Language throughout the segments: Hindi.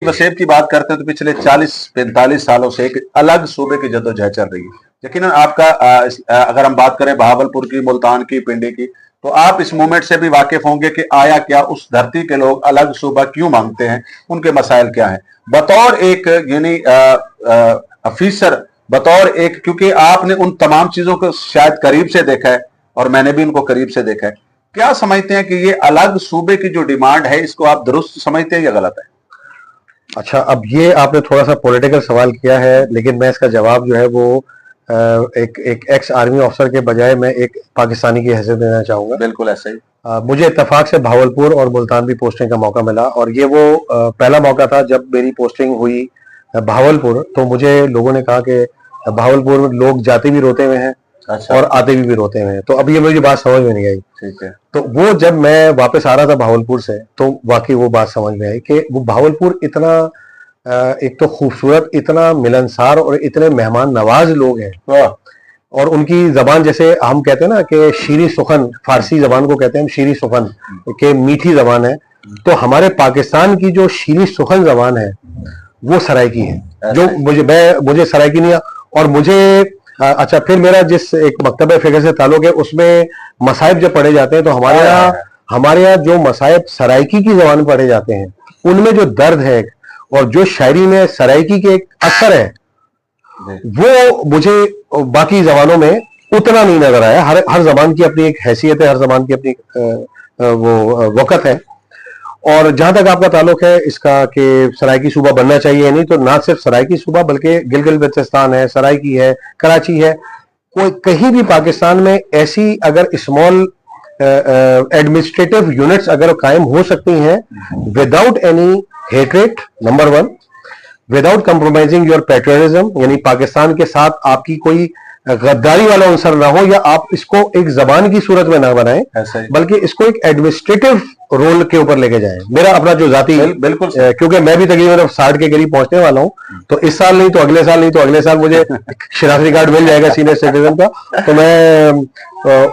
वसेब की बात करते हैं तो पिछले 40-45 सालों से एक अलग सूबे की जद्दोजहद चल रही है। यकीनन आपका अगर हम बात करें बहावलपुर की, मुल्तान की, पिंडी की, तो आप इस मूवमेंट से भी वाकिफ होंगे कि आया क्या उस धरती के लोग अलग सूबा क्यों मांगते हैं, उनके मसाइल क्या हैं। बतौर एक यानी अफीसर, बतौर एक, क्योंकि आपने उन तमाम चीजों को शायद करीब से देखा है और मैंने भी उनको करीब से देखा है, क्या समझते हैं कि ये अलग सूबे की जो डिमांड है इसको आप दुरुस्त समझते हैं या गलत है? अच्छा, अब ये आपने थोड़ा सा पॉलिटिकल सवाल किया है, लेकिन मैं इसका जवाब जो है वो एक एक्स आर्मी ऑफिसर के बजाय मैं एक पाकिस्तानी की हैसियत देना चाहूंगा। बिल्कुल ऐसे ही। मुझे इत्तेफाक से भावलपुर और मुल्तान भी पोस्टिंग का मौका मिला, और ये वो पहला मौका था जब मेरी पोस्टिंग हुई भावलपुर। तो मुझे लोगों ने कहा कि भावलपुर में लोग जाते भी रोते हुए हैं। अच्छा। और आते भी रोते हुए हैं। तो अभी ये मुझे बात समझ में नहीं आई। ठीक है। तो वो जब मैं वापस आ रहा था भावलपुर से, तो वाकई वो बात समझ में आई कि वो भावलपुर इतना एक तो खूबसूरत, इतना मिलनसार और इतने मेहमान नवाज लोग हैं। और उनकी जबान, जैसे हम कहते हैं ना कि शीरी सुखन, फारसी जबान को कहते हैं हम शीरी सुखन, के मीठी जबान है। तो हमारे पाकिस्तान की जो शीरी सुखन जबान है वो सराइकी है, जो मुझे सराइकी नहीं है। और मुझे अच्छा, फिर मेरा जिस एक मकतब फिक्र से ताल्लुक है, उसमें मसाइब जब पढ़े जाते हैं तो हमारे यहाँ जो मसाइब सराइकी की जबान पढ़े जाते हैं, उनमें जो दर्द है और जो शायरी में सराइकी के एक असर है, वो मुझे बाकी जबानों में उतना नहीं नजर आया। हर जबान की अपनी एक हैसियत है, हर जबान की अपनी वो वक़्त है। और जहां तक आपका ताल्लुक है इसका कि सराइकी सूबा बनना चाहिए या नहीं, तो ना सिर्फ सराइकी सूबा बल्कि गिलगित बल्तिस्तान है, सराइकी है, कराची है, कोई कहीं भी पाकिस्तान में ऐसी अगर स्मॉल एडमिनिस्ट्रेटिव यूनिट्स अगर कायम हो सकती हैं without any hatred, number one, without compromising your patriotism, यानी पाकिस्तान के साथ आपकी कोई गद्दारी वाला अंसर ना हो, या आप इसको एक जबान की सूरत में ना बनाएं, बल्कि इसको एक एडमिनिस्ट्रेटिव रोल के ऊपर लेके जाएं। मेरा अपना जो जाती बिल्कुल, क्योंकि मैं भी तकरीबन 60 के करीब पहुंचने वाला हूं, तो इस साल नहीं तो अगले साल, नहीं तो अगले साल मुझे शनाख्ती कार्ड मिल जाएगा सीनियर सिटीजन का। तो मैं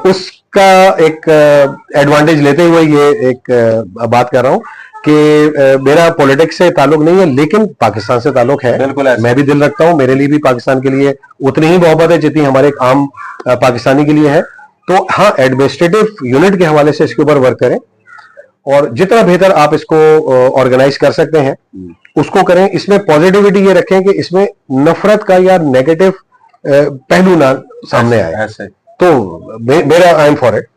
उसका एक एडवांटेज लेते हुए ये एक बात कर रहा हूं कि मेरा पॉलिटिक्स से ताल्लुक नहीं है, लेकिन पाकिस्तान से ताल्लुक है। बिल्कुल, मैं भी दिल रखता हूं, मेरे लिए भी पाकिस्तान के लिए उतनी ही मोहब्बत है जितनी हमारे एक आम पाकिस्तानी के लिए है। तो हाँ, एडमिनिस्ट्रेटिव यूनिट के हवाले से इसके ऊपर वर्क करें, और जितना बेहतर आप इसको ऑर्गेनाइज कर सकते हैं उसको करें। इसमें पॉजिटिविटी ये रखें कि इसमें नफरत का या नेगेटिव पहलू ना सामने आए। तो मेरा आई एम फॉर इट।